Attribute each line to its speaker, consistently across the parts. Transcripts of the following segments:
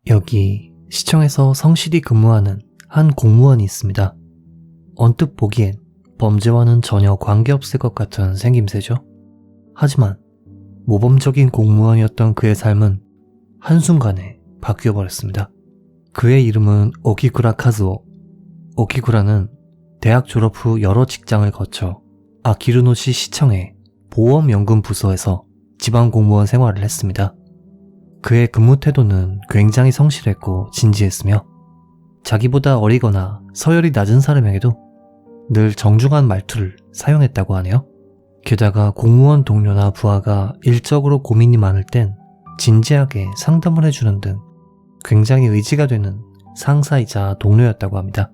Speaker 1: 여기 시청에서 성실히 근무하는 한 공무원이 있습니다. 언뜻 보기엔 범죄와는 전혀 관계없을 것 같은 생김새죠. 하지만 모범적인 공무원이었던 그의 삶은 한순간에 바뀌어버렸습니다. 그의 이름은 오키쿠라 카즈오. 오키쿠라는 대학 졸업 후 여러 직장을 거쳐 아키르노시 시청의 보험연금 부서에서 지방공무원 생활을 했습니다. 그의 근무 태도는 굉장히 성실했고 진지했으며 자기보다 어리거나 서열이 낮은 사람에게도 늘 정중한 말투를 사용했다고 하네요. 게다가 공무원 동료나 부하가 일적으로 고민이 많을 땐 진지하게 상담을 해주는 등 굉장히 의지가 되는 상사이자 동료였다고 합니다.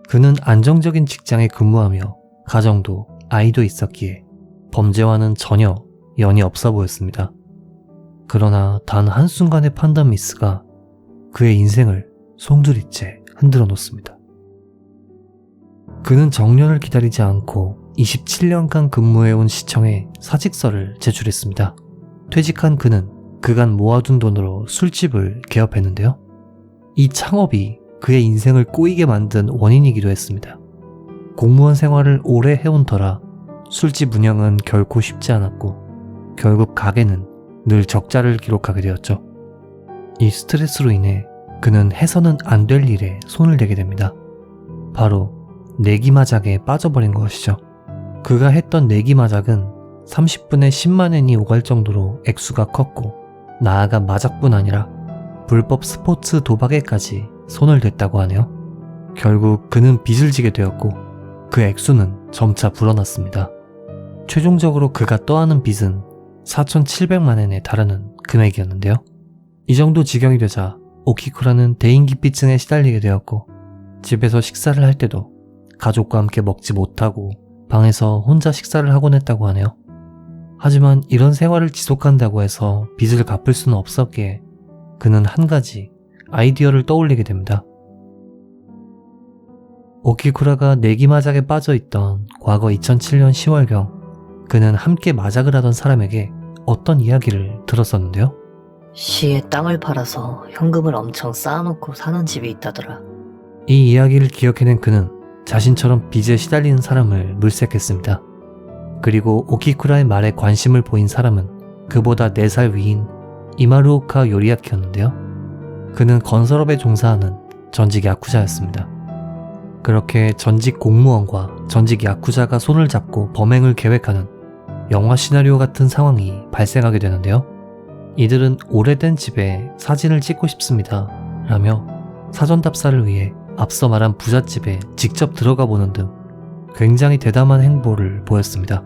Speaker 1: 그는 안정적인 직장에 근무하며 가정도 아이도 있었기에 범죄와는 전혀 연이 없어 보였습니다. 그러나 단 한순간의 판단 미스가 그의 인생을 송두리째 흔들어 놓습니다. 그는 정년을 기다리지 않고 27년간 근무해온 시청에 사직서를 제출했습니다. 퇴직한 그는 그간 모아둔 돈으로 술집을 개업했는데요. 이 창업이 그의 인생을 꼬이게 만든 원인이기도 했습니다. 공무원 생활을 오래 해온 터라 술집 운영은 결코 쉽지 않았고 결국 가게는 늘 적자를 기록하게 되었죠. 이 스트레스로 인해 그는 해서는 안 될 일에 손을 대게 됩니다. 바로 내기마작에 빠져버린 것이죠. 그가 했던 내기마작은 30분에 10만 엔이 오갈 정도로 액수가 컸고 나아가 마작뿐 아니라 불법 스포츠 도박에까지 손을 댔다고 하네요. 결국 그는 빚을 지게 되었고 그 액수는 점차 불어났습니다. 최종적으로 그가 떠안은 빚은 4,700만 엔에 달하는 금액이었는데요. 이 정도 지경이 되자 오키쿠라는 대인기피증에 시달리게 되었고 집에서 식사를 할 때도 가족과 함께 먹지 못하고 방에서 혼자 식사를 하곤 했다고 하네요. 하지만 이런 생활을 지속한다고 해서 빚을 갚을 수는 없었기에 그는 한 가지 아이디어를 떠올리게 됩니다. 오키쿠라가 내기마작에 빠져있던 과거 2007년 10월경 그는 함께 마작을 하던 사람에게 어떤 이야기를 들었었는데요.
Speaker 2: 시에 땅을 팔아서 현금을 엄청 쌓아놓고 사는 집이 있다더라.
Speaker 1: 이 이야기를 기억해낸 그는 자신처럼 빚에 시달리는 사람을 물색했습니다. 그리고 오키쿠라의 말에 관심을 보인 사람은 그보다 4살 위인 이마루오카 요리야키였는데요. 그는 건설업에 종사하는 전직 야쿠자였습니다. 그렇게 전직 공무원과 전직 야쿠자가 손을 잡고 범행을 계획하는 영화 시나리오 같은 상황이 발생하게 되는데요. 이들은 오래된 집에 사진을 찍고 싶습니다 라며 사전 답사를 위해 앞서 말한 부잣집에 직접 들어가 보는 등 굉장히 대담한 행보를 보였습니다.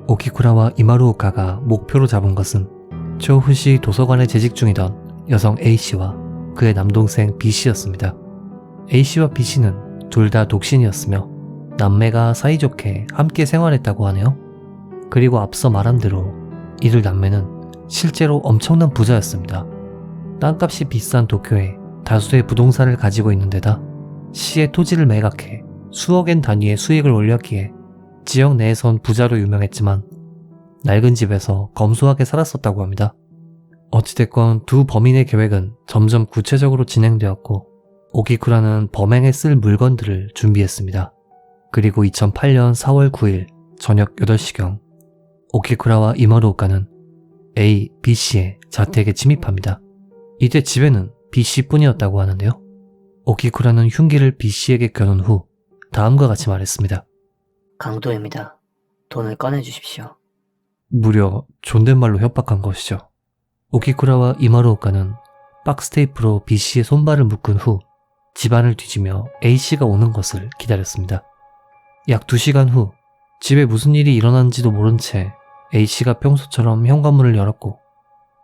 Speaker 1: 오키쿠라와 이마루오카가 목표로 잡은 것은 초후시 도서관에 재직 중이던 여성 A씨와 그의 남동생 B씨였습니다. A씨와 B씨는 둘 다 독신이었으며 남매가 사이좋게 함께 생활했다고 하네요. 그리고 앞서 말한 대로 이들 남매는 실제로 엄청난 부자였습니다. 땅값이 비싼 도쿄에 다수의 부동산을 가지고 있는 데다 시의 토지를 매각해 수억엔 단위의 수익을 올렸기에 지역 내에선 부자로 유명했지만 낡은 집에서 검소하게 살았었다고 합니다. 어찌됐건 두 범인의 계획은 점점 구체적으로 진행되었고 오키쿠라는 범행에 쓸 물건들을 준비했습니다. 그리고 2008년 4월 9일 저녁 8시경 오키쿠라와 이마루오카는 A, B씨의 자택에 침입합니다. 이때 집에는 B씨뿐이었다고 하는데요. 오키쿠라는 흉기를 B씨에게 겨눈 후 다음과 같이 말했습니다.
Speaker 2: 강도입니다. 돈을 꺼내주십시오.
Speaker 1: 무려 존댓말로 협박한 것이죠. 오키쿠라와 이마루오카는 박스테이프로 B씨의 손발을 묶은 후 집안을 뒤지며 A씨가 오는 것을 기다렸습니다. 약 2시간 후 집에 무슨 일이 일어난지도 모른 채 A씨가 평소처럼 현관문을 열었고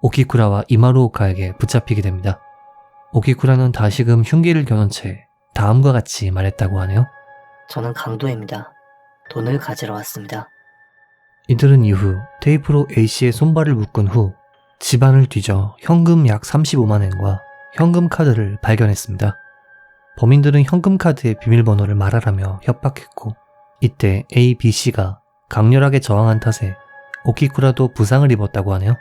Speaker 1: 오키쿠라와 이마루오카에게 붙잡히게 됩니다. 오키쿠라는 다시금 흉기를 겨눈 채 다음과 같이 말했다고 하네요.
Speaker 2: 저는 강도입니다. 돈을 가지러 왔습니다.
Speaker 1: 이들은 이후 테이프로 A씨의 손발을 묶은 후 집안을 뒤져 현금 약 35만 엔과 현금 카드를 발견했습니다. 범인들은 현금 카드의 비밀번호를 말하라며 협박했고 이때 A, B, C가 강렬하게 저항한 탓에 오키쿠라도 부상을 입었다고 하네요.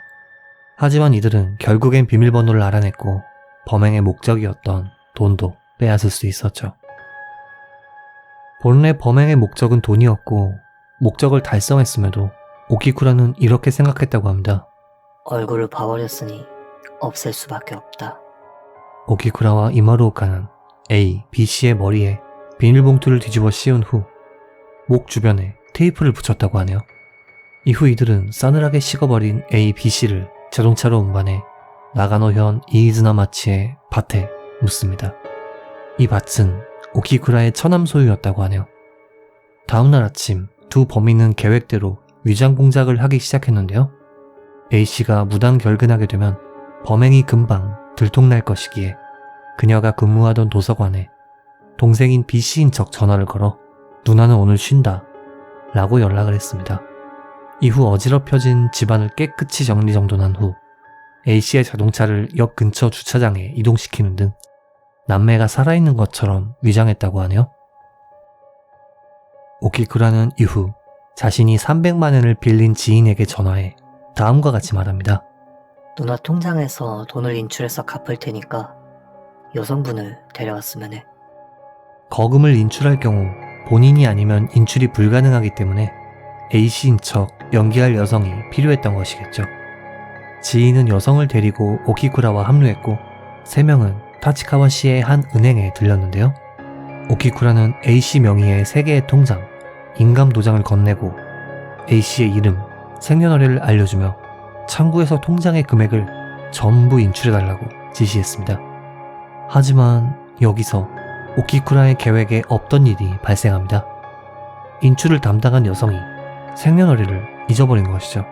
Speaker 1: 하지만 이들은 결국엔 비밀번호를 알아냈고 범행의 목적이었던 돈도 빼앗을 수 있었죠. 본래 범행의 목적은 돈이었고 목적을 달성했음에도 오키쿠라는 이렇게 생각했다고 합니다.
Speaker 2: 얼굴을 봐버렸으니 없앨 수밖에 없다.
Speaker 1: 오키쿠라와 이마루오카는 A, B씨의 머리에 비닐봉투를 뒤집어 씌운 후 목 주변에 테이프를 붙였다고 하네요. 이후 이들은 싸늘하게 식어버린 A, B씨를 자동차로 운반해 나가노현 이이즈나마치의 밭에 묻습니다. 이 밭은 오키쿠라의 처남 소유였다고 하네요. 다음날 아침 두 범인은 계획대로 위장 공작을 하기 시작했는데요. A씨가 무단결근하게 되면 범행이 금방 들통날 것이기에 그녀가 근무하던 도서관에 동생인 B씨인 척 전화를 걸어 누나는 오늘 쉰다 라고 연락을 했습니다. 이후 어지럽혀진 집안을 깨끗이 정리정돈한 후 A씨의 자동차를 역 근처 주차장에 이동시키는 등 남매가 살아있는 것처럼 위장했다고 하네요. 오키쿠라는 이후 자신이 300만엔을 빌린 지인에게 전화해 다음과 같이 말합니다.
Speaker 2: 누나 통장에서 돈을 인출해서 갚을 테니까 여성분을 데려왔으면 해.
Speaker 1: 거금을 인출할 경우 본인이 아니면 인출이 불가능하기 때문에 A씨인 척 연기할 여성이 필요했던 것이겠죠. 지인은 여성을 데리고 오키쿠라와 합류했고 3명은 타치카와시의 한 은행에 들렸는데요. 오키쿠라는 A씨 명의의 3개의 통장, 인감 도장을 건네고 A씨의 이름, 생년월일을 알려주며 창구에서 통장의 금액을 전부 인출해달라고 지시했습니다. 하지만 여기서 오키쿠라의 계획에 없던 일이 발생합니다. 인출을 담당한 여성이 생년월일을 잊어버린 것이죠.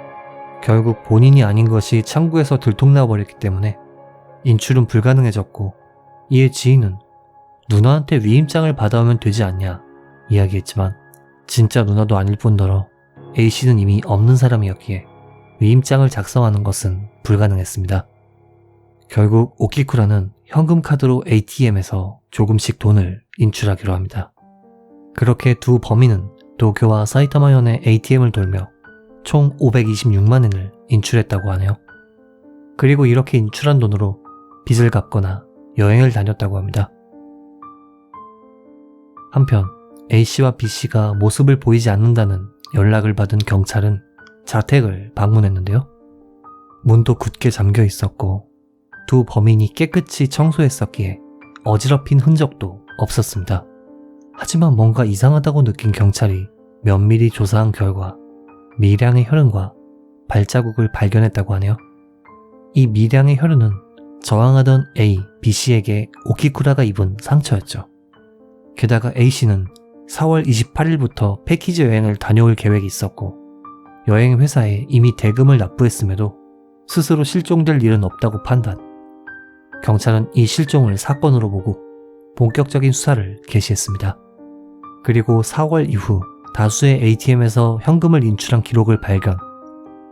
Speaker 1: 결국 본인이 아닌 것이 창구에서 들통나버렸기 때문에 인출은 불가능해졌고 이에 지인은 누나한테 위임장을 받아오면 되지 않냐 이야기했지만 진짜 누나도 아닐 뿐더러 A씨는 이미 없는 사람이었기에 위임장을 작성하는 것은 불가능했습니다. 결국 오키쿠라는 현금 카드로 ATM에서 조금씩 돈을 인출하기로 합니다. 그렇게 두 범인은 도쿄와 사이타마현의 ATM을 돌며 총 526만엔을 인출했다고 하네요. 그리고 이렇게 인출한 돈으로 빚을 갚거나 여행을 다녔다고 합니다. 한편 A씨와 B씨가 모습을 보이지 않는다는 연락을 받은 경찰은 자택을 방문했는데요. 문도 굳게 잠겨 있었고 두 범인이 깨끗이 청소했었기에 어지럽힌 흔적도 없었습니다. 하지만 뭔가 이상하다고 느낀 경찰이 면밀히 조사한 결과 미량의 혈흔과 발자국을 발견했다고 하네요. 이 미량의 혈흔은 저항하던 A, B씨에게 오키쿠라가 입은 상처였죠. 게다가 A씨는 4월 28일부터 패키지 여행을 다녀올 계획이 있었고 여행 회사에 이미 대금을 납부했음에도 스스로 실종될 일은 없다고 판단. 경찰은 이 실종을 사건으로 보고 본격적인 수사를 개시했습니다. 그리고 4월 이후 다수의 ATM에서 현금을 인출한 기록을 발견,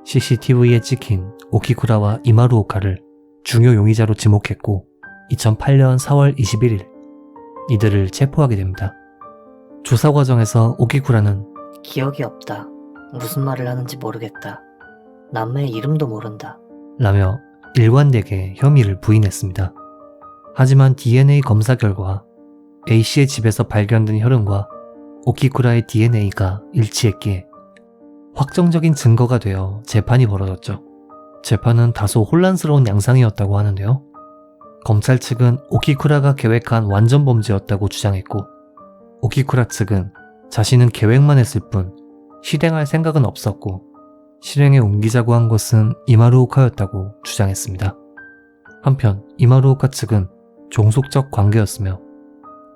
Speaker 1: CCTV에 찍힌 오키쿠라와 이마루오카를 중요 용의자로 지목했고 2008년 4월 21일 이들을 체포하게 됩니다. 조사 과정에서 오키쿠라는
Speaker 2: 기억이 없다. 무슨 말을 하는지 모르겠다. 남매의 이름도 모른다.
Speaker 1: 라며 일관되게 혐의를 부인했습니다. 하지만 DNA 검사 결과 A씨의 집에서 발견된 혈흔과 오키쿠라의 DNA가 일치했기에 확정적인 증거가 되어 재판이 벌어졌죠. 재판은 다소 혼란스러운 양상이었다고 하는데요. 검찰 측은 오키쿠라가 계획한 완전 범죄였다고 주장했고 오키쿠라 측은 자신은 계획만 했을 뿐 실행할 생각은 없었고 실행에 옮기자고 한 것은 이마루오카였다고 주장했습니다. 한편 이마루오카 측은 종속적 관계였으며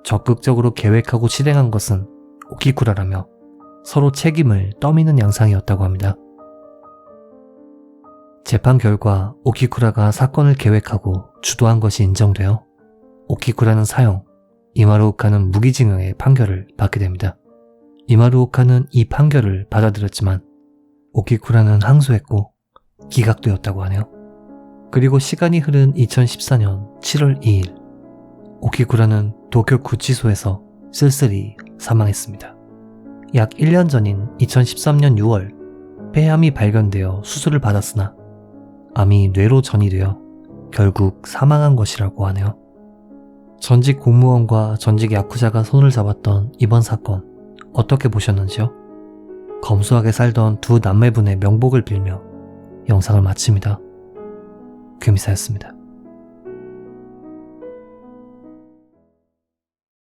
Speaker 1: 적극적으로 계획하고 실행한 것은 오키쿠라라며 서로 책임을 떠미는 양상이었다고 합니다. 재판 결과 오키쿠라가 사건을 계획하고 주도한 것이 인정되어 오키쿠라는 사형, 이마루오카는 무기징역의 판결을 받게 됩니다. 이마루오카는 이 판결을 받아들였지만 오키쿠라는 항소했고 기각되었다고 하네요. 그리고 시간이 흐른 2014년 7월 2일 오키쿠라는 도쿄 구치소에서 쓸쓸히 사망했습니다. 약 1년 전인 2013년 6월 폐암이 발견되어 수술을 받았으나 암이 뇌로 전이되어 결국 사망한 것이라고 하네요. 전직 공무원과 전직 야쿠자가 손을 잡았던 이번 사건 어떻게 보셨는지요? 검소하게 살던 두 남매분의 명복을 빌며 영상을 마칩니다. 금이사였습니다.